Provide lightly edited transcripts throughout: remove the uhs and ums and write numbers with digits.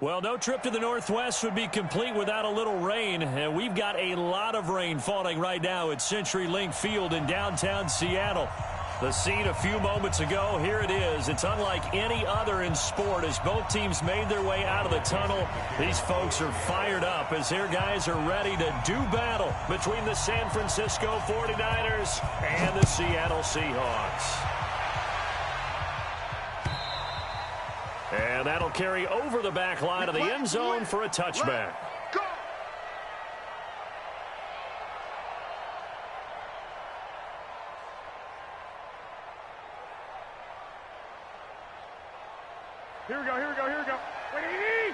Well, no trip to the Northwest would be complete without a little rain, and we've got a lot of rain falling right now at CenturyLink Field in downtown Seattle. The scene a few moments ago, here it is. It's unlike any other in sport as both teams made their way out of the tunnel. These folks are fired up as their guys are ready to do battle between the San Francisco 49ers and the Seattle Seahawks. And that'll carry over the back line of the end zone for a touchback. Here we go, here we go, here we go. Wait,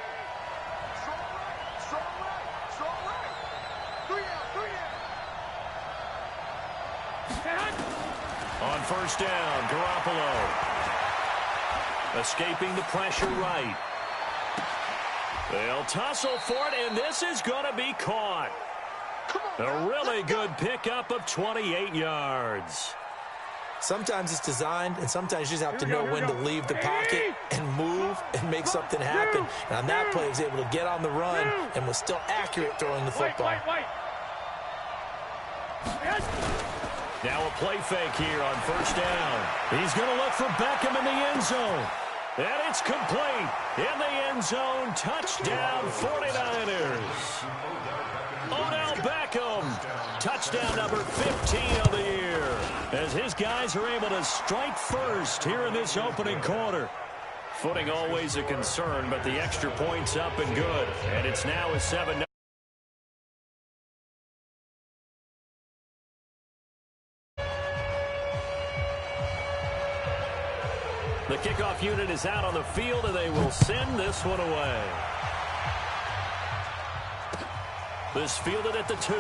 so right. 3 out. On first down, Garoppolo. Escaping the pressure right. They'll tussle for it, and this is going to be caught. A really good pickup of 28 yards. Sometimes it's designed, and sometimes you just have to know when to leave the pocket and move and make something happen. And on that play, he was able to get on the run and was still accurate throwing the football. Now a play fake here on first down. He's going to look for Beckham in the end zone. And it's complete. In the end zone, touchdown 49ers. Odell Beckham, touchdown number 15 of the year. As his guys are able to strike first here in this opening quarter. Footing always a concern, but the extra point's up and good. And it's now a 7-0. The kickoff unit is out on the field, and they will send this one away. This fielded at the 2.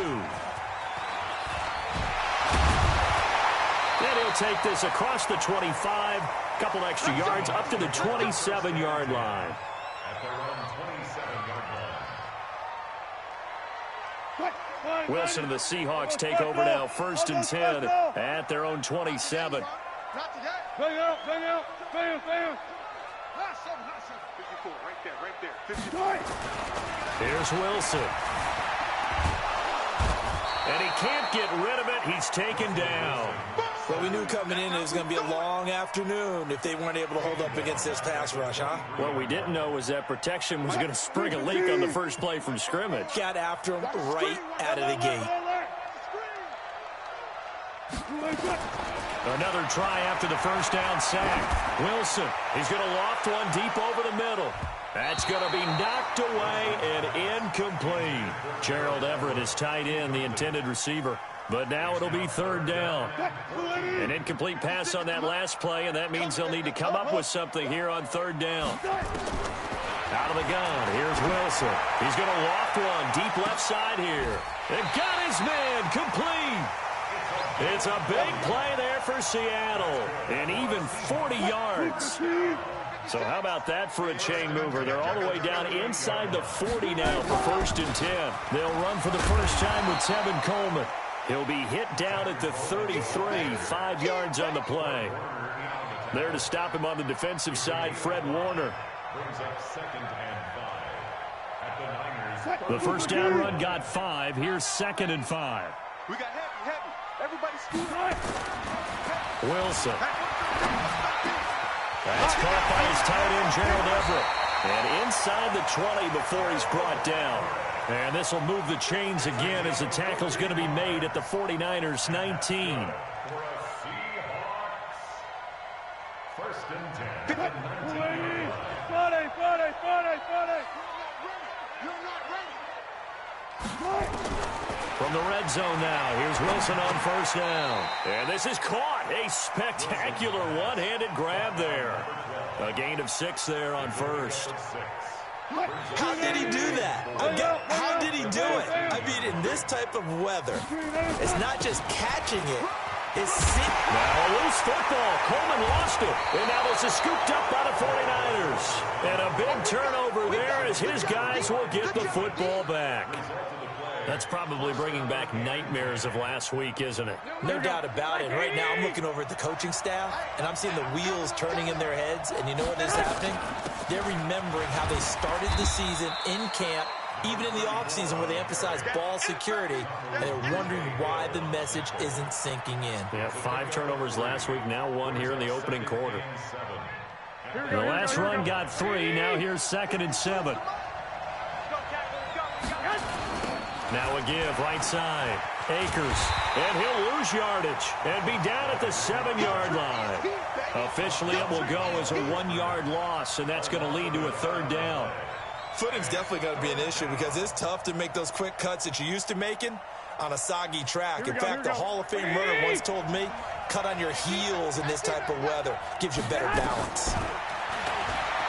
And he'll take this across the 25. Couple extra yards up to the 27-yard line. Wilson and the Seahawks take over now, 1st and 10 at their own 27. Bang out. Bam. Last 54, right there. 54. Here's Wilson. And he can't get rid of it. He's taken down. Well, we knew coming in it was going to be a long afternoon if they weren't able to hold up against this pass rush, huh? What we didn't know was that protection was going to spring a leak on the first play from scrimmage. Got after him right out of the gate. Another try after the first down sack. Wilson, he's going to loft one deep over the middle. That's going to be knocked away and incomplete. Gerald Everett is tight end, the intended receiver. But now it'll be 3rd down. An incomplete pass on that last play, and that means they'll need to come up with something here on 3rd down. Out of the gun, here's Wilson. He's going to loft one deep left side here. And got his man complete. It's a big play there for Seattle, and even 40 yards. So how about that for a chain mover? They're all the way down inside the 40 now for 1st and 10. They'll run for the first time with Tevin Coleman. He'll be hit down at the 33, 5 yards on the play. There to stop him on the defensive side, Fred Warner. The first down run got 5. Here's 2nd and 5. We got heavy. Everybody scoot right. Wilson. That's caught by his tight end, Gerald Everett. And inside the 20 before he's brought down. And this will move the chains again as the tackle's going to be made at the 49ers 19. 1st and 10. From the red zone now, here's Wilson on first down. And this is caught. A spectacular one-handed grab there. A gain of 6 there on first. How did he do that? How did he do it? I mean, in this type of weather, it's not just catching it. It's now a loose football. Coleman lost it. And now this is scooped up by the 49ers. And a big turnover there as his guys will get the football back. That's probably bringing back nightmares of last week, isn't it? No doubt about it. Right now I'm looking over at the coaching staff, and I'm seeing the wheels turning in their heads, and you know what is happening? They're remembering how they started the season in camp, even in the offseason where they emphasized ball security, and they're wondering why the message isn't sinking in. Yeah, 5 turnovers last week, now 1 here in the opening quarter. The last run got 3, now here's 2nd and 7. Now a give, right side. Akers, and he'll lose yardage and be down at the 7-yard line. Officially, it will go as a 1-yard loss, and that's going to lead to a 3rd down. Footing's definitely going to be an issue because it's tough to make those quick cuts that you're used to making on a soggy track. In fact, the Hall of Fame runner once told me, cut on your heels in this type of weather. Gives you better balance.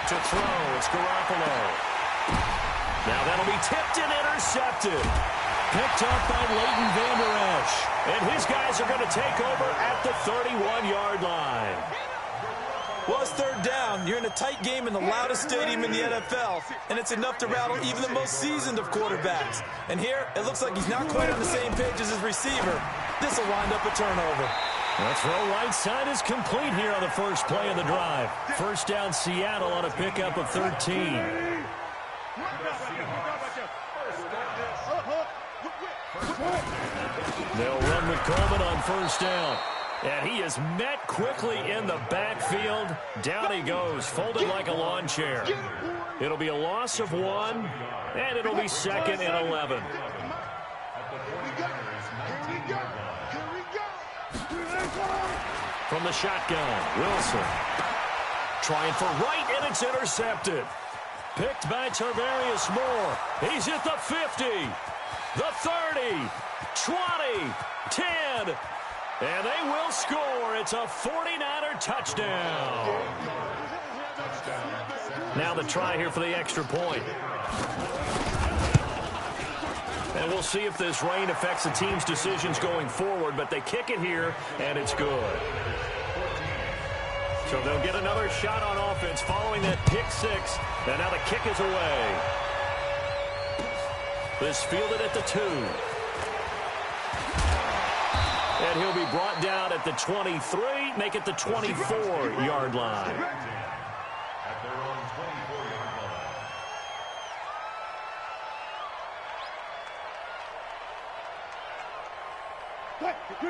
To throw, it's Garoppolo. Now that'll be tipped and intercepted. Picked up by Leighton Vander Esch. And his guys are going to take over at the 31-yard line. Well, it's 3rd down. You're in a tight game in the loudest stadium in the NFL, and it's enough to rattle even the most seasoned of quarterbacks. And here, it looks like he's not quite on the same page as his receiver. This will wind up a turnover. The throw right side is complete here on the first play of the drive. 1st down Seattle on a pickup of 13. They'll run with Coleman on 1st down. And he is met quickly in the backfield. Down he goes, folded like a lawn chair. It'll be a loss of 1, and it'll be 2nd and 11. From the shotgun, Wilson. Trying for right, and it's intercepted. Picked by Tarvarius Moore. He's at the 50, the 30, 20, 10, and they will score. It's a 49er touchdown. Now the try here for the extra point. And we'll see if this rain affects the team's decisions going forward, but they kick it here, and it's good. So they'll get another shot on offense following that pick 6, and now the kick is away. This fielded at the 2. And he'll be brought down at the 23, make it the 24-yard line.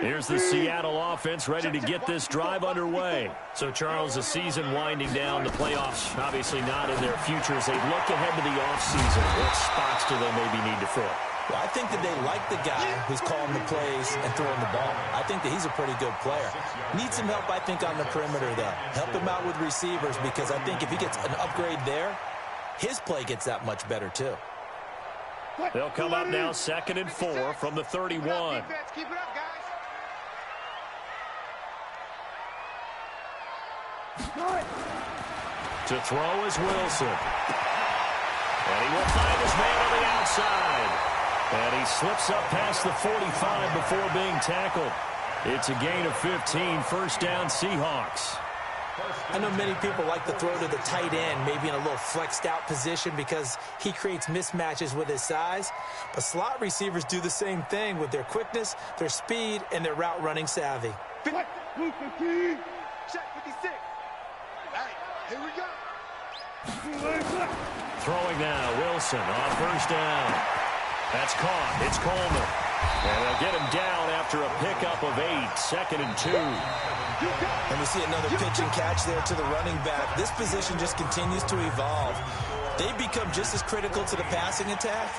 Here's the Seattle offense ready to get this drive underway. So, Charles, the season winding down, the playoffs obviously not in their future as they look ahead to the offseason. What spots do they maybe need to fill? Well, I think that they like the guy who's calling the plays and throwing the ball. I think that he's a pretty good player. Needs some help, I think, on the perimeter, though. Help him out with receivers because I think if he gets an upgrade there, his play gets that much better, too. They'll come up now 2nd and 4 from the 31. Keep it up, guys. To throw is Wilson. And he will find his man on the outside. And he slips up past the 45 before being tackled. It's a gain of 15, 1st down Seahawks. I know many people like to throw to the tight end, maybe in a little flexed out position because he creates mismatches with his size. But slot receivers do the same thing with their quickness, their speed, and their route running savvy. Check 56. Hey, here we go. Throwing now, Wilson on 1st down. That's caught. It's Coleman. And they'll get him down after a pickup of 8, 2nd and 2. And we see another pitch and catch there to the running back. This position just continues to evolve. They become just as critical to the passing attack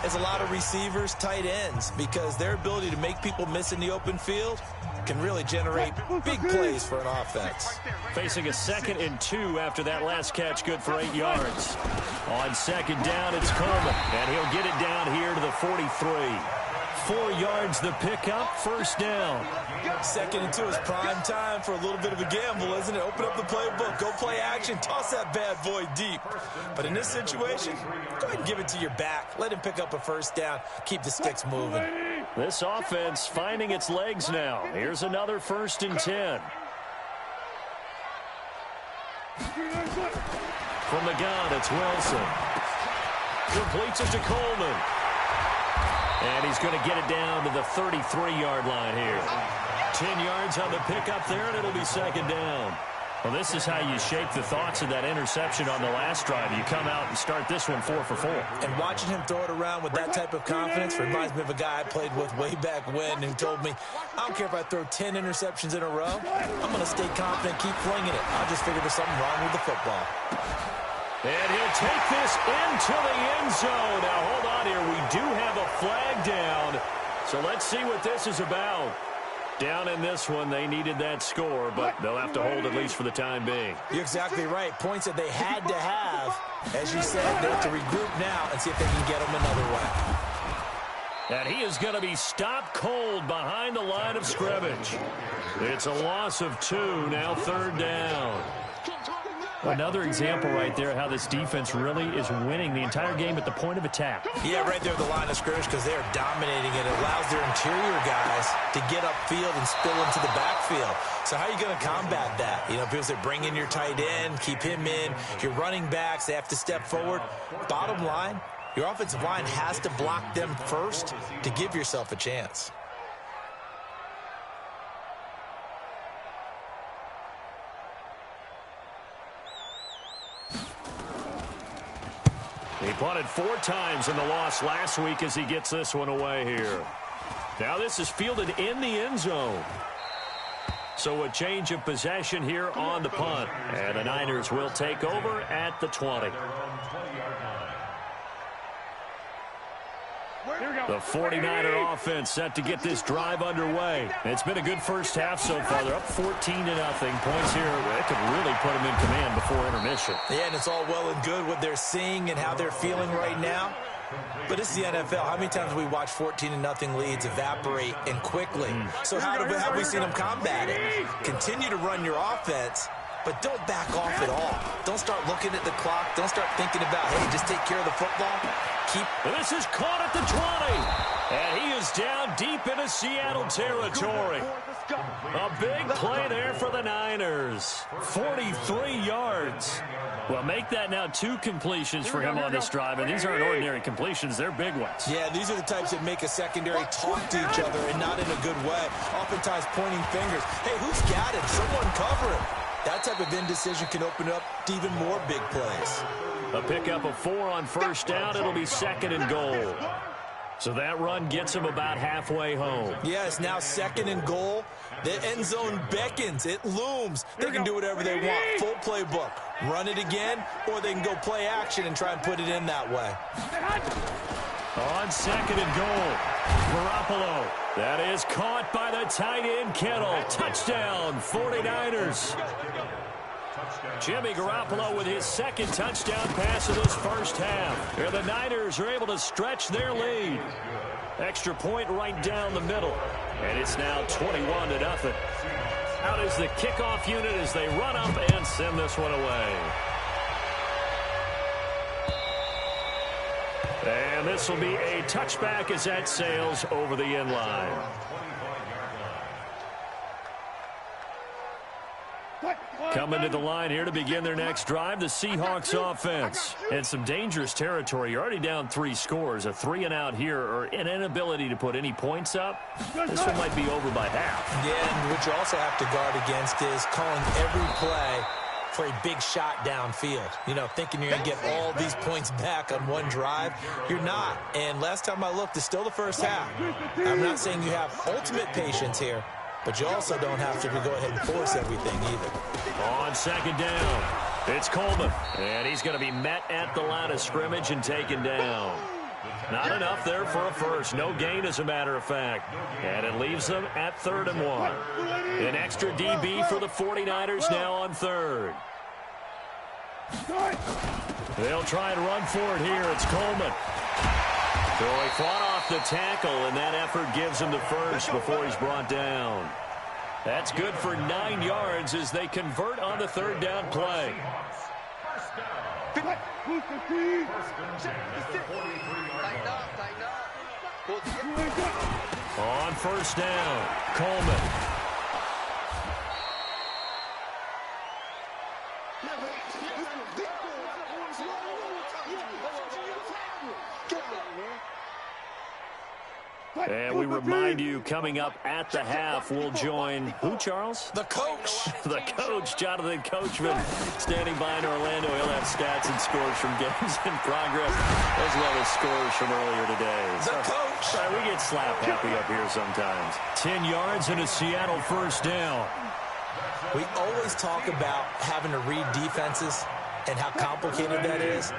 as a lot of receivers, tight ends, because their ability to make people miss in the open field can really generate big plays for an offense. Facing a 2nd and 2 after that last catch, good for 8 yards. On 2nd down, it's Coleman, and he'll get it down here to the 43. 4 yards the pickup, 1st down. 2nd and 2 is prime time for a little bit of a gamble, isn't it? Open up the playbook, go play action, toss that bad boy deep. But in this situation, go ahead and give it to your back. Let him pick up a 1st down, keep the sticks moving. This offense finding its legs now. Here's another 1st and 10. From the gun, it's Wilson. Completes it to Coleman. And he's going to get it down to the 33-yard line here. 10 yards on the pickup there, and it'll be second down. Well, this is how you shape the thoughts of that interception on the last drive. You come out and start this one 4 for 4. And watching him throw it around with that type of confidence reminds me of a guy I played with way back when who told me, I don't care if I throw 10 interceptions in a row. I'm going to stay confident, keep flinging it. I just figured there's something wrong with the football. And he'll take this into the end zone. Now, hold on here. We do have a flag down. So let's see what this is about. Down in this one, they needed that score, but they'll have to hold at least for the time being. You're exactly right. Points that they had to have. As you said, they have to regroup now and see if they can get them another way. And he is going to be stopped cold behind the line of scrimmage. It's a loss of 2, now third down. Another example right there how this defense really is winning the entire game at the point of attack. Yeah, right there at the line of scrimmage because they are dominating it. It allows their interior guys to get upfield and spill into the backfield. So how are you going to combat that? You know, people say bring in your tight end, keep him in. Your running backs, they have to step forward. Bottom line, your offensive line has to block them first to give yourself a chance. He punted 4 times in the loss last week as he gets this one away here. Now this is fielded in the end zone. So a change of possession here on the punt. And the Niners will take over at the 20. The 49er offense set to get this drive underway. It's been a good first half so far. They're up 14-0. Points here. It could really put them in command before intermission. Yeah, and it's all well and good what they're seeing and how they're feeling right now. But this is the NFL. How many times have we watched 14-0 leads evaporate and quickly? So how have we seen them combat it? Continue to run your offense, but don't back off at all. Don't start looking at the clock. Don't start thinking about, hey, just take care of the football. This is caught at the 20. And he is down deep into Seattle territory. A big play there for the Niners. 43 yards. Well, make that now 2 completions for him on this drive. And these aren't ordinary completions. They're big ones. Yeah, these are the types that make a secondary talk to each other and not in a good way. Oftentimes pointing fingers. Hey, who's got it? Someone cover it. That type of indecision can open up to even more big plays. A pickup of 4 on first down. It'll be second and goal. So that run gets him about halfway home. Yeah, it's now second and goal. The end zone beckons. It looms. They can do whatever they want. Full playbook. Run it again, or they can go play action and try and put it in that way. On second and goal, Garoppolo. That is caught by the tight end, Kittle. Touchdown, 49ers. Jimmy Garoppolo with his second touchdown pass of this first half. Here the Niners are able to stretch their lead. Extra point right down the middle. And it's now 21-0. Out is the kickoff unit as they run up and send this one away. And this will be a touchback as that sails over the end line. Coming to the line here to begin their next drive, the Seahawks offense. In some dangerous territory. You're already down 3 scores. A 3 and out here, or an inability to put any points up. This one might be over by half. Yeah, and what you also have to guard against is calling every play for a big shot downfield. You know, thinking you're going to get all these points back on one drive. You're not. And last time I looked, it's still the first half. I'm not saying you have ultimate patience here, but you also don't have to go ahead and force everything either. On second down, it's Coleman. And he's going to be met at the line of scrimmage and taken down. Not enough there for a first. No gain, as a matter of fact. And it leaves them at 3rd and 1. An extra DB for the 49ers now on 3rd. They'll try and run for it here. It's Coleman. So he fought off the tackle, and that effort gives him the first before he's brought down. That's good for 9 yards as they convert on the 3rd down play. On first down, Coleman. And we remind you, coming up at the half, we'll join who, Charles? The coach. The coach, Jonathan Coachman, standing by in Orlando. He'll have stats and scores from games in progress, as well as scores from earlier today. The coach. We get slap happy up here sometimes. 10 yards and a Seattle first down. We always talk about having to read defenses and how complicated that is.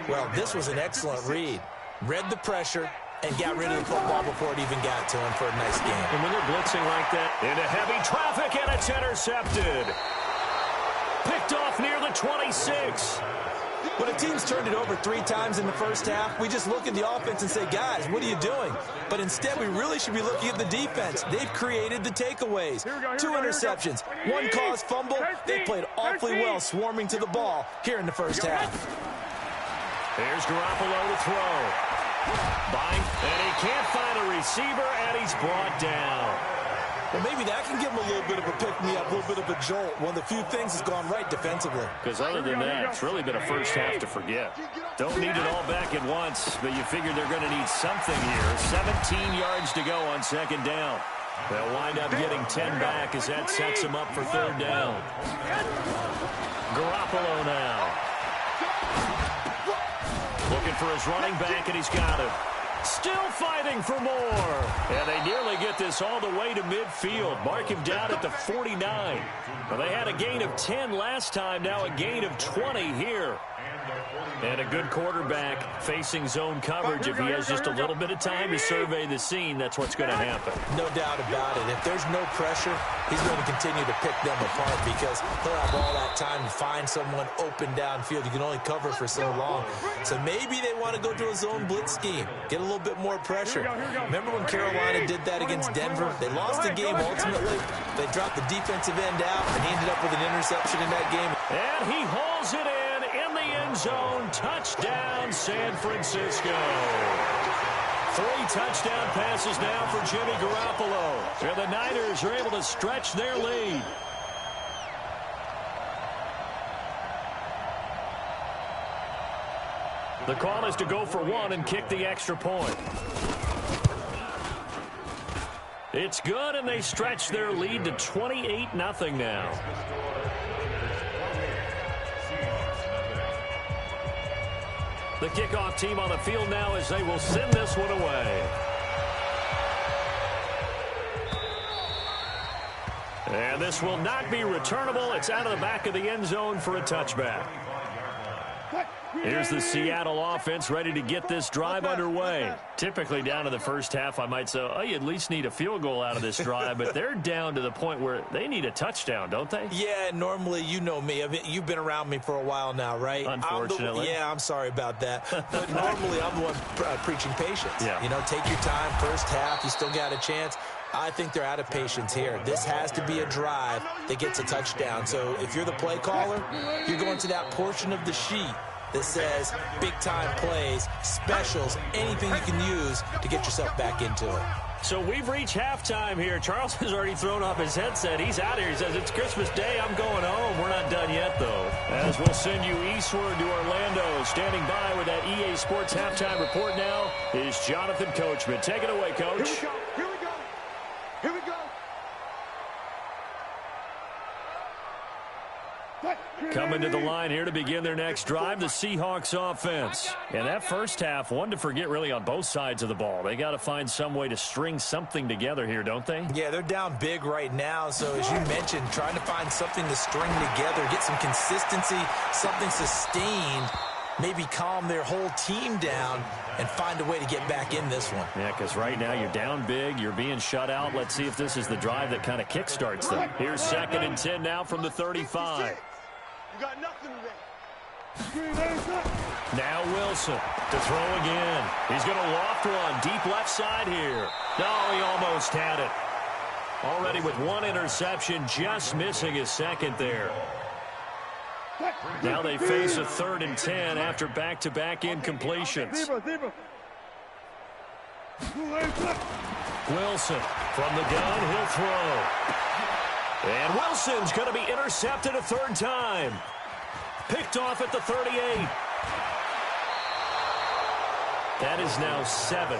Well, this was an excellent read. Read the pressure and got rid of the football before it even got to him for a nice game. And when they're blitzing like that, into heavy traffic, and it's intercepted. Picked off near the 26. When a team's turned it over 3 times in the first half, we just look at the offense and say, guys, what are you doing? But instead, we really should be looking at the defense. They've created the takeaways. 2 interceptions, 1 caused fumble. They played awfully well swarming to the ball here in the first half. Here's Garoppolo to throw. And he can't find a receiver, and he's brought down. Well, maybe that can give him a little bit of a pick-me-up, a little bit of a jolt. One of the few things that's gone right defensively. Because other than that, it's really been a first half to forget. Don't need it all back at once, but you figure they're going to need something here. 17 yards to go on second down. They'll wind up getting 10 back as that sets them up for third down. Garoppolo now. Looking for his running back, and he's got it. Still fighting for more. And they nearly get this all the way to midfield. Mark him down at the 49. Well, they had a gain of 10 last time, now a gain of 20 here. And a good quarterback facing zone coverage. If he has just a little bit of time to survey the scene, that's what's going to happen. No doubt about it. If there's no pressure, he's going to continue to pick them apart because he'll have all that time to find someone open downfield. You can only cover for so long. So maybe they want to go to a zone blitz scheme, get a little bit more pressure. Remember when Carolina did that against Denver? They lost the game ultimately. They dropped the defensive end out, and he ended up with an interception in that game. And he hauls it in the end zone. Touchdown, San Francisco. 3 touchdown passes now for Jimmy Garoppolo. And the Niners are able to stretch their lead. The call is to go for 1 and kick the extra point. It's good, and they stretch their lead to 28-0 now. The kickoff team on the field now as they will send this one away. And this will not be returnable. It's out of the back of the end zone for a touchback. Here's the Seattle offense ready to get this drive underway. Typically down to the first half, I might say, oh, you at least need a field goal out of this drive, but they're down to the point where they need a touchdown, don't they? Yeah, normally, you know me. You've been around me for a while now, right? Unfortunately. I'm sorry about that. But normally, I'm the one preaching patience. Yeah. You know, take your time, first half, you still got a chance. I think they're out of patience here. This has to be a drive that gets a touchdown. So if you're the play caller, you're going to that portion of the sheet that says big-time plays, specials, anything you can use to get yourself back into it. So we've reached halftime here. Charles has already thrown off his headset. He's out here. He says, it's Christmas Day. I'm going home. We're not done yet, though. As we'll send you eastward to Orlando. Standing by with that EA Sports halftime report now is Jonathan Coachman. Take it away, Coach. Here we go. Here we go. Here we go. Coming to the line here to begin their next drive, the Seahawks offense. And that first half, one to forget really on both sides of the ball. They got to find some way to string something together here, don't they? Yeah, they're down big right now. So as you mentioned, trying to find something to string together, get some consistency, something sustained, maybe calm their whole team down and find a way to get back in this one. Yeah, because right now you're down big, you're being shut out. Let's see if this is the drive that kind of kickstarts them. Here's 2nd and 10 now from the 35. You got nothing today. Now Wilson to throw again. He's going to loft one deep left side here. No, he almost had it. Already with 1 interception, just missing his 2nd there. Now they face a 3rd and 10 after back-to-back incompletions. Wilson from the gun, he'll throw. And Wilson's going to be intercepted a 3rd time. Picked off at the 38. That is now seven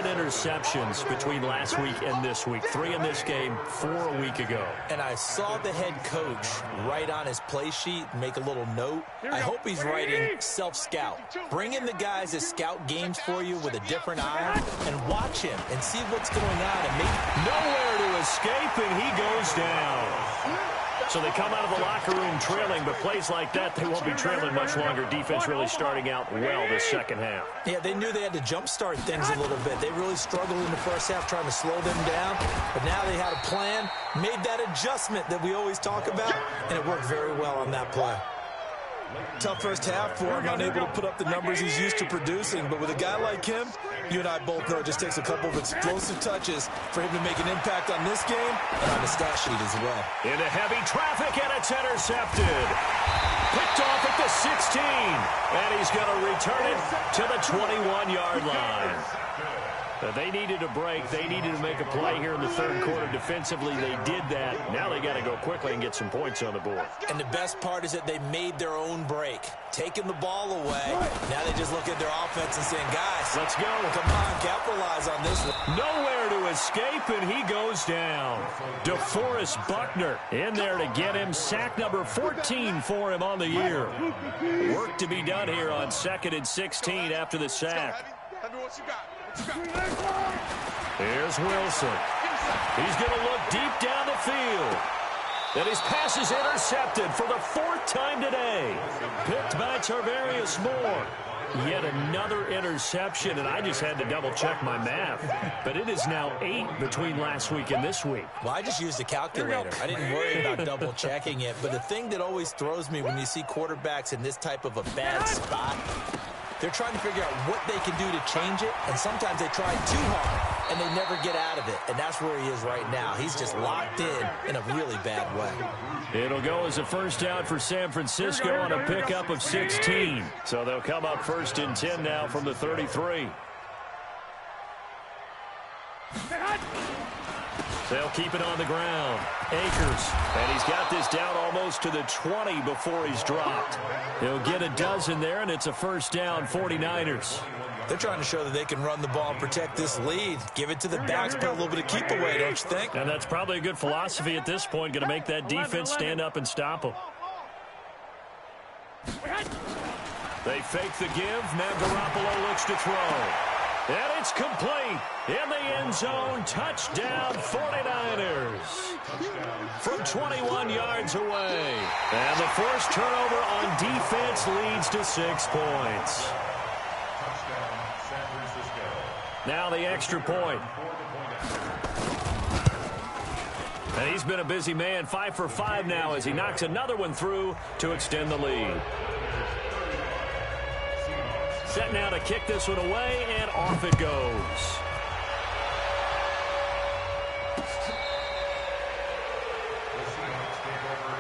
interceptions between last week and this week. 3 in this game, 4 a week ago. And I saw the head coach write on his play sheet, make a little note. I hope he's writing self-scout. Bring in the guys that scout games for you with a different eye and watch him and see what's going on. And maybe nowhere to escape, and he goes down. So they come out of the locker room trailing, but plays like that, they won't be trailing much longer. Defense really starting out well this second half. Yeah, they knew they had to jumpstart things a little bit. They really struggled in the first half trying to slow them down, but now they had a plan, made that adjustment that we always talk about, and it worked very well on that play. Tough first half for him, unable to put up the numbers he's used to producing, but with a guy like him, you and I both know it just takes a couple of explosive touches for him to make an impact on this game and on the stat sheet as well. Into heavy traffic, and it's intercepted. Picked off at the 16, and he's going to return it to the 21-yard line. They needed a break. They needed to make a play here in the third quarter. Defensively, they did that. Now they got to go quickly and get some points on the board. And the best part is that they made their own break, taking the ball away. Now they just look at their offense and saying, guys, let's go. Come on, capitalize on this one. Nowhere to escape, and he goes down. DeForest Buckner in there to get him. Sack number 14 for him on the year. Work to be done here on 2nd and 16 after the sack. Here's Wilson. He's going to look deep down the field. And his pass is intercepted for the 4th time today. Picked by Tarvarius Moore. Yet another interception, and I just had to double-check my math. But it is now 8 between last week and this week. Well, I just used a calculator. I didn't worry about double-checking it. But the thing that always throws me when you see quarterbacks in this type of a bad spot, they're trying to figure out what they can do to change it, and sometimes they try too hard, and they never get out of it, and that's where he is right now. He's just locked in a really bad way. It'll go as a first down for San Francisco on a pickup of 16. So they'll come up 1st and 10 now from the 33. They'll keep it on the ground. Akers, and he's got this down almost to the 20 before he's dropped. He'll get a dozen there, and it's a first down, 49ers. They're trying to show that they can run the ball and protect this lead. Give it to the backs, put a little bit of keep away, don't you think? And that's probably a good philosophy at this point, going to make that defense stand up and stop them. They fake the give. Now Garoppolo looks to throw. And it's complete in the end zone. Touchdown, 49ers. From 21 yards away. And the forced turnover on defense leads to 6 points. Now the extra point. And he's been a busy man. 5 for 5 now as he knocks another one through to extend the lead. Set now to kick this one away, and off it goes.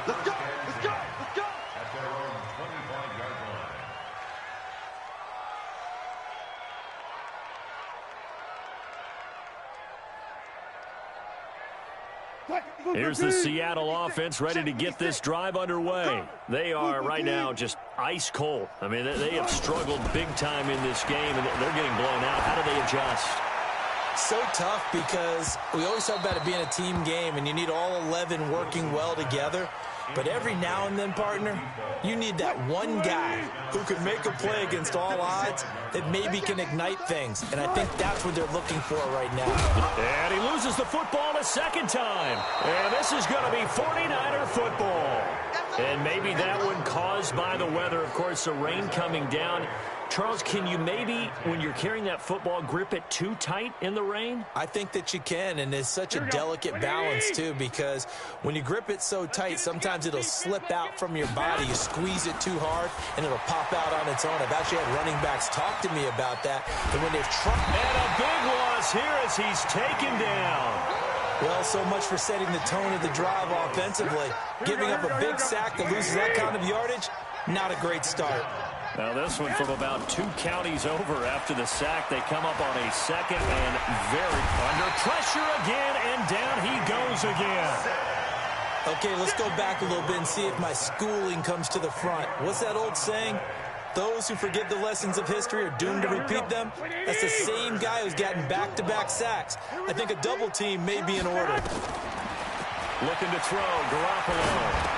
Let's go! Let's go! Let's go! At their own 25-yard line. Here's the Seattle offense ready to get this drive underway. They are right now just ice cold. I mean, they have struggled big time in this game, and they're getting blown out. How do they adjust? So tough because we always talk about it being a team game, and you need all 11 working well together. But every now and then, partner, you need that one guy who can make a play against all odds that maybe can ignite things. And I think that's what they're looking for right now. And he loses the football a second time. And this is going to be 49er football. And maybe that one caused by the weather. Of course, the rain coming down. Charles, can you maybe, when you're carrying that football, grip it too tight in the rain? I think that you can, and it's such a delicate balance, too, because when you grip it so tight, sometimes it'll slip out from your body. You squeeze it too hard, and it'll pop out on its own. I've actually had running backs talk to me about that. And when they've tried... And a big loss here as he's taken down. Well, so much for setting the tone of the drive offensively. Giving up a big sack that loses that kind of yardage, not a great start. Now this one from about 2 counties over after the sack. They come up on a second and very under pressure again, and down he goes again. Okay, let's go back a little bit and see if my schooling comes to the front. What's that old saying? Those who forget the lessons of history are doomed to repeat them. That's the same guy who's gotten back-to-back sacks. I think a double team may be in order. Looking to throw, Garoppolo.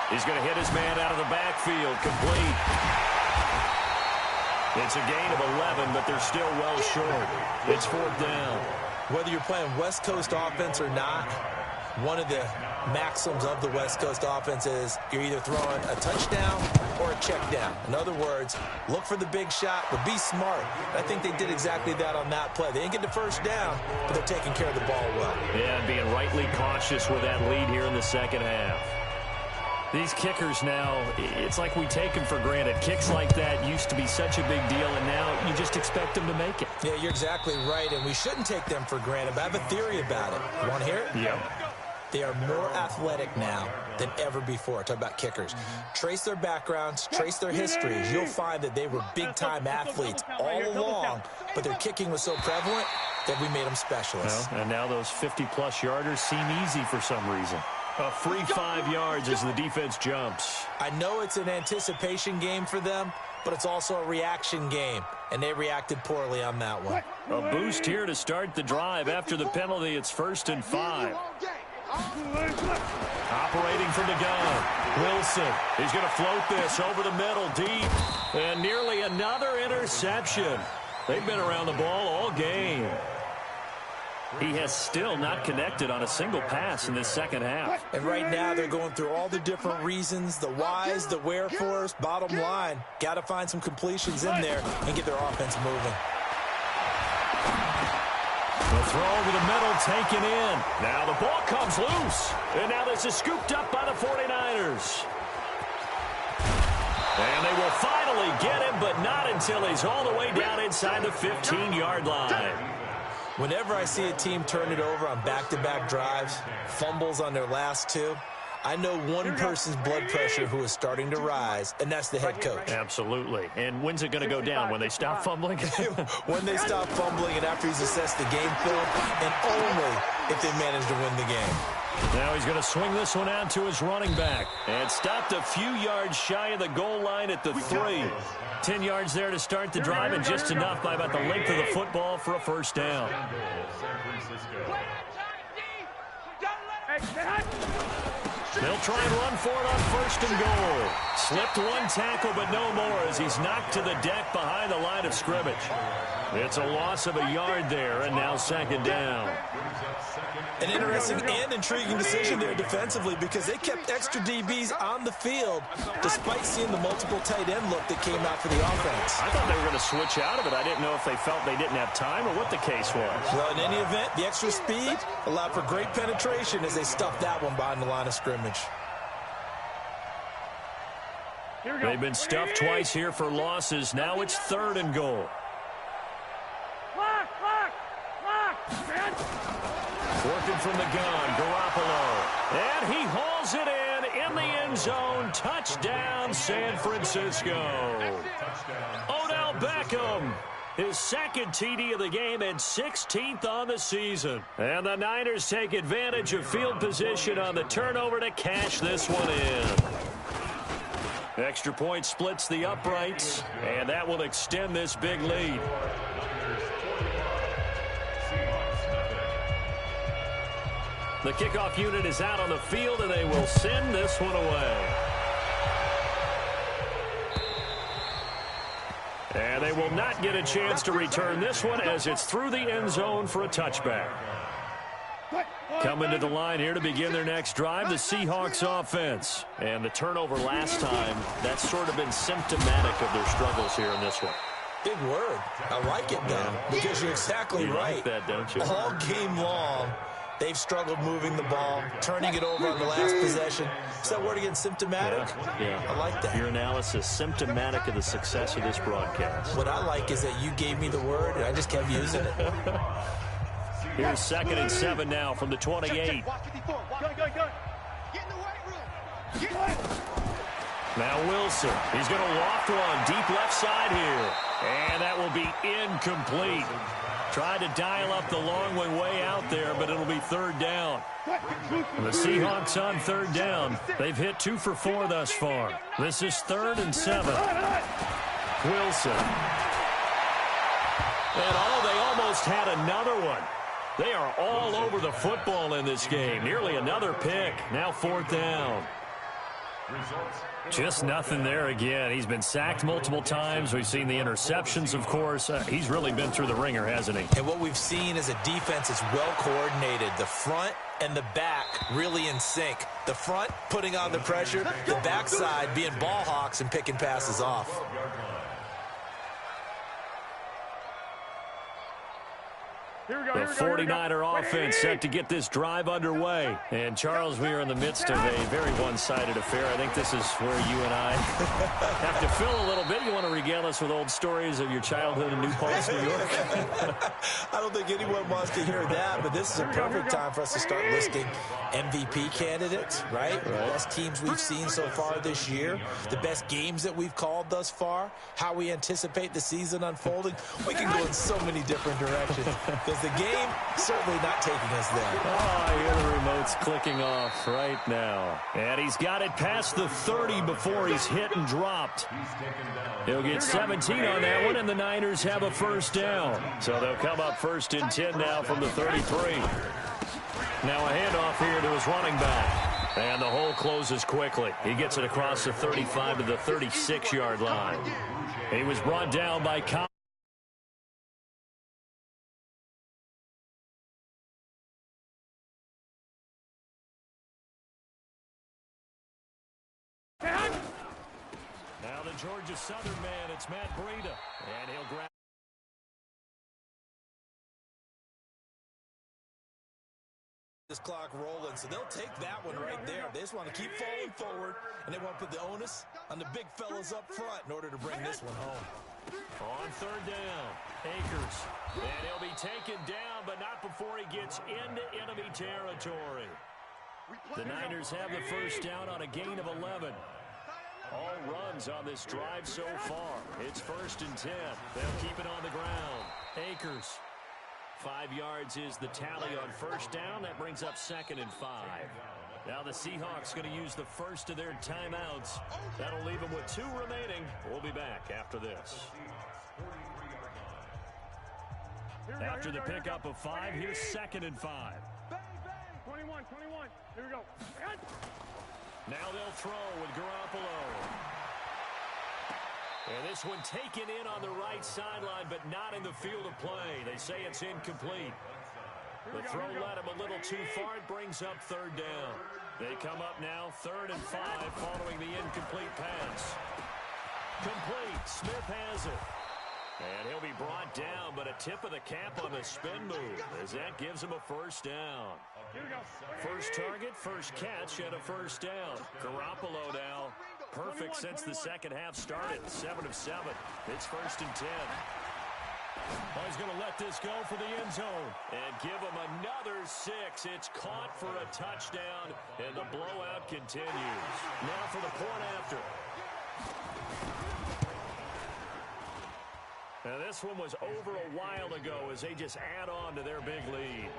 He's going to hit his man out of the backfield, complete. It's a gain of 11, but they're still well short. It's 4th down. Whether you're playing West Coast offense or not, one of the maxims of the West Coast offense is you're either throwing a touchdown or a check down. In other words, look for the big shot, but be smart. I think they did exactly that on that play. They didn't get the first down, but they're taking care of the ball well. Yeah, being rightly cautious with that lead here in the second half. These kickers now, it's like we take them for granted. Kicks like that used to be such a big deal, and now you just expect them to make it. Yeah, you're exactly right, and we shouldn't take them for granted, but I have a theory about it. You want to hear it? Yep. They are more athletic now than ever before. Talk about kickers. Trace their backgrounds, trace their histories. You'll find that they were big-time athletes all along, but their kicking was so prevalent that we made them specialists. Well, and now those 50-plus yarders seem easy for some reason. A free 5 yards as the defense jumps. I know it's an anticipation game for them, but it's also a reaction game, and they reacted poorly on that one. A boost here to start the drive. After the penalty, it's 1st and 5. Operating from the gun, Wilson. He's going to float this over the middle, deep, and nearly another interception. They've been around the ball all game. He has still not connected on a single pass in this second half. And right now they're going through all the different reasons, the whys, the wherefores. Bottom line, got to find some completions in there and get their offense moving. The throw over the middle taken in. Now the ball comes loose. And now this is scooped up by the 49ers. And they will finally get him, but not until he's all the way down inside the 15-yard line. Whenever I see a team turn it over on back-to-back drives, fumbles on their last two, I know one person's blood pressure who is starting to rise, and that's the head coach. Absolutely. And when's it going to go down? When they stop fumbling? When they stop fumbling and after he's assessed the game film, and only if they manage to win the game. Now he's going to swing this one out to his running back. And stopped a few yards shy of the goal line at the 3. 10 yards there to start the drive, and just enough by about the length of the football for a first down. They'll try and run for it on 1st and goal. Slipped one tackle, but no more as he's knocked to the deck behind the line of scrimmage. It's a loss of a yard there, and now 2nd down. An interesting and intriguing decision there defensively because they kept extra DBs on the field despite seeing the multiple tight end look that came out for the offense. I thought they were going to switch out of it. I didn't know if they felt they didn't have time or what the case was. Well, in any event, the extra speed allowed for great penetration as they stuffed that one behind the line of scrimmage. They've been stuffed twice here for losses. Now it's 3rd and goal. Working from the gun, Garoppolo. And he hauls it in the end zone. Touchdown, San Francisco. Odell Beckham, his 2nd TD of the game and 16th on the season. And the Niners take advantage of field position on the turnover to cash this one in. Extra point splits the uprights, and that will extend this big lead. The kickoff unit is out on the field, and they will send this one away. And they will not get a chance to return this one as it's through the end zone for a touchback. Coming to the line here to begin their next drive, the Seahawks offense. And the turnover last time, that's sort of been symptomatic of their struggles here in this one. Big word. I like it, though, because you're exactly right. Like that, don't you? All game long, they've struggled moving the ball, turning it over on the last possession. Is that word again, symptomatic? Yeah. I like that. Your analysis, symptomatic of the success of this broadcast. What I like is that you gave me the word, and I just kept using it. Here's 2nd and 7 now from the 28. Get in the weight room. Now Wilson, he's going to loft one deep left side here. And that will be incomplete. Tried to dial up the long way out there, but it'll be 3rd down. And the Seahawks on 3rd down. They've hit 2 for 4 thus far. This is 3rd and 7. Wilson. And, they almost had another one. They are all over the football in this game. Nearly another pick. Now 4th down. Just nothing there again. He's been sacked multiple times. We've seen the interceptions, of course. He's really been through the ringer, hasn't he? And what we've seen is a defense that's well coordinated. The front and the back really in sync. The front putting on the pressure, the backside being ball hawks and picking passes off. The 49er offense set to get this drive underway. And, Charles, we are in the midst of a very one-sided affair. I think this is where you and I have to fill a little bit. You want to regale us with old stories of your childhood in New Paltz, New York? I don't think anyone wants to hear that, but this is a perfect time for us to start listing MVP candidates, right? The best teams we've seen so far this year, the best games that we've called thus far, how we anticipate the season unfolding. We can go in so many different directions. The game certainly not taking us there. Oh, I hear the remote's clicking off right now. And he's got it past the 30 before he's hit and dropped. He'll get 17 on that one, and the Niners have a 1st down. So they'll come up 1st and 10 now from the 33. Now a handoff here to his running back. And the hole closes quickly. He gets it across the 35 to the 36-yard line. He was brought down by Now the Georgia Southern man, it's Matt Breida. And he'll grab this clock rolling, so they'll take that one right there. They just want to keep falling forward, and they want to put the onus on the big fellas up front in order to bring this one home. on 3rd down. Akers. And he'll be taken down, but not before he gets into enemy territory. The Niners have the 1st down on a gain of 11. All runs on this drive so far. It's 1st and 10. They'll keep it on the ground. Akers. 5 yards is the tally on 1st down. That brings up 2nd and 5. Now the Seahawks going to use the first of their timeouts. That'll leave them with 2 remaining. We'll be back after this. After the pickup of 5, here's 2nd and 5. 21. Here we go. Now they'll throw with Garoppolo. And this one taken in on the right sideline, but not in the field of play. They say it's incomplete. The throw led him a little too far. It brings up 3rd down. They come up now 3rd and 5 following the incomplete pass. Complete. Smith has it. And he'll be brought down, but a tip of the cap on the spin move as that gives him a 1st down. First target, first catch, and a 1st down. Garoppolo now perfect since the second half started. 7 of 7. It's 1st and 10. Oh, he's going to let this go for the end zone and give him another 6. It's caught for a touchdown, and the blowout continues. Now for the point after. Now this one was over a while ago as they just add on to their big lead.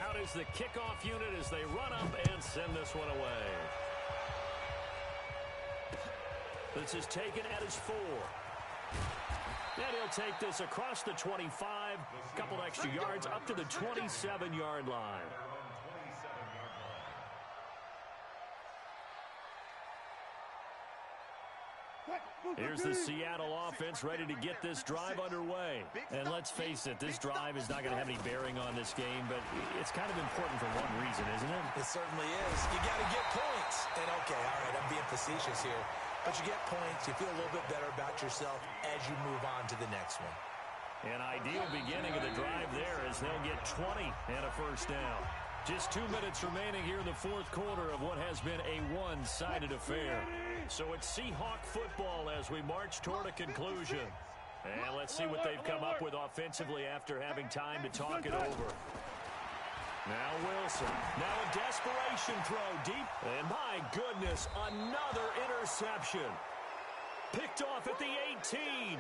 Out is the kickoff unit as they run up and send this one away. This is taken at his 4. And he'll take this across the 25, a couple extra yards up to the 27-yard line. Here's the Seattle offense ready to get this drive underway. And let's face it, this drive is not going to have any bearing on this game, but it's kind of important for one reason, isn't it? It certainly is. You got to get points. And, okay, all right, I'm being facetious here. But you get points, you feel a little bit better about yourself as you move on to the next one. An ideal beginning of the drive there as they'll get 20 and a 1st down. Just 2 minutes remaining here in the 4th quarter of what has been a one-sided affair. So it's Seahawk football as we march toward a conclusion. And let's see what they've come up with offensively after having time to talk it over. Now Wilson. Now a desperation throw deep. And my goodness, another interception. Picked off at the 18.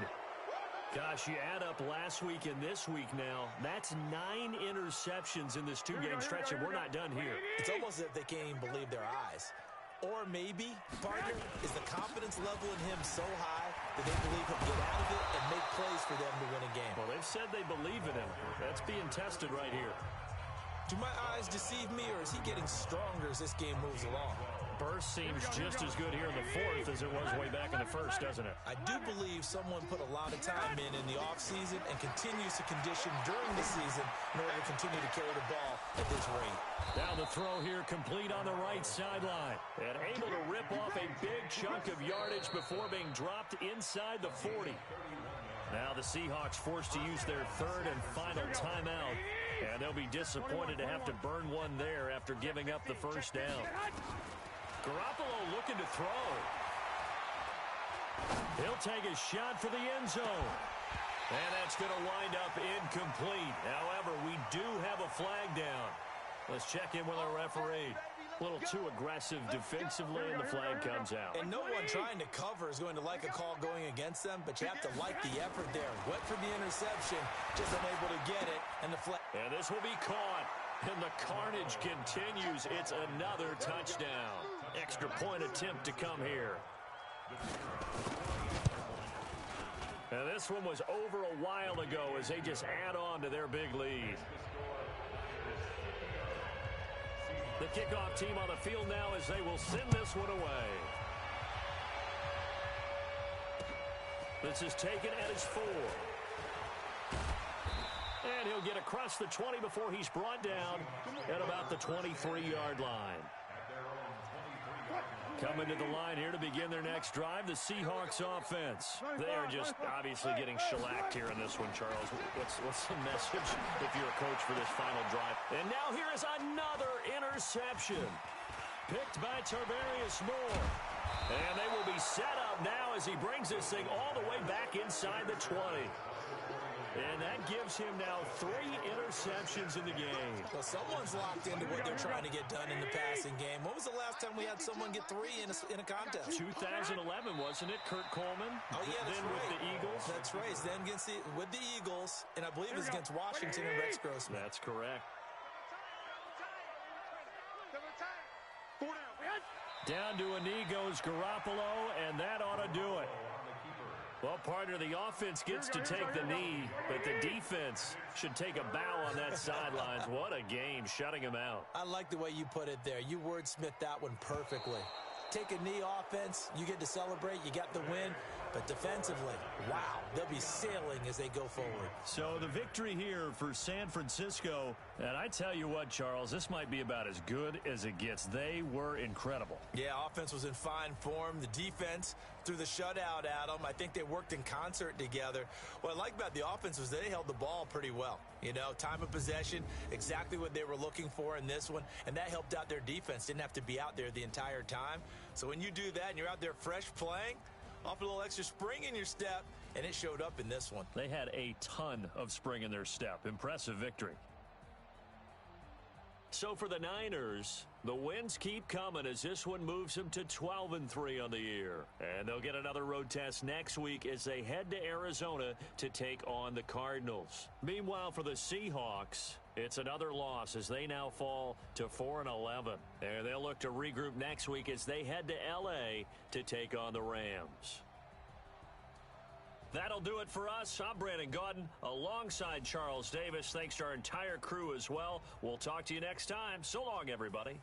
Gosh, you add up last week and this week now, that's 9 interceptions in this 2-game stretch, and we're not done here. It's almost as if they can't even believe their eyes. Or maybe, partner, is the confidence level in him so high that they believe he'll get out of it and make plays for them to win a game. Well, they've said they believe in him. That's being tested right here. Do my eyes deceive me, or is he getting stronger as this game moves along? Burst seems just as good here in the fourth as it was way back in the first, doesn't it? I do believe someone put a lot of time in the offseason and continues to condition during the season in order to continue to carry the ball at this rate. Now the throw here complete on the right sideline. And able to rip off a big chunk of yardage before being dropped inside the 40. Now the Seahawks forced to use their third and final timeout. And they'll be disappointed to have to burn one there after giving up the first down. Garoppolo looking to throw. He'll take a shot for the end zone. And that's going to wind up incomplete. However, we do have a flag down. Let's check in with our referee. A little too aggressive defensively, and the flag comes out. And no one trying to cover is going to like a call going against them, but you have to like the effort there. Went for the interception, just unable to get it, and the flag. And this will be caught, and the carnage continues. It's another touchdown. Extra point attempt to come here. And this one was over a while ago as they just add on to their big lead. The kickoff team on the field now as they will send this one away. This is taken at his 4. And he'll get across the 20 before he's brought down at about the 23-yard line. Coming to the line here to begin their next drive, the Seahawks offense. They are just obviously getting shellacked here in this one, Charles. What's the message if you're a coach for this final drive? And now here is another interception. Picked by Tarvarius Moore. And they will be set up now as he brings this thing all the way back inside the 20. And that gives him now 3 interceptions in the game. Well, someone's locked into what they're trying to get done in the passing game. When was the last time we had someone get 3 in a contest? 2011, wasn't it? Kurt Coleman. Oh, yeah, that's then right. with the Eagles. That's right. It's then with the Eagles, and I believe it's against Washington and Rex Grossman. That's correct. Down to a knee goes Garoppolo, and that ought to do it. Well, partner, the offense gets to take the knee, but the defense should take a bow on that sidelines. What a game, shutting him out. I like the way you put it there. You wordsmithed that one perfectly. Take a knee offense, you get to celebrate, you got the win. But defensively, wow, they'll be sailing as they go forward. So the victory here for San Francisco, and I tell you what, Charles, this might be about as good as it gets. They were incredible. Yeah, offense was in fine form. The defense threw the shutout at them. I think they worked in concert together. What I like about the offense was they held the ball pretty well. You know, time of possession, exactly what they were looking for in this one, and that helped out their defense. Didn't have to be out there the entire time. So when you do that and you're out there fresh playing, off a little extra spring in your step, and it showed up in this one. They had a ton of spring in their step. Impressive victory. So for the Niners, the wins keep coming as this one moves them to 12-3 on the year. And they'll get another road test next week as they head to Arizona to take on the Cardinals. Meanwhile, for the Seahawks, it's another loss as they now fall to 4-11. And they'll look to regroup next week as they head to L.A. to take on the Rams. That'll do it for us. I'm Brandon Gaudin alongside Charles Davis. Thanks to our entire crew as well. We'll talk to you next time. So long, everybody.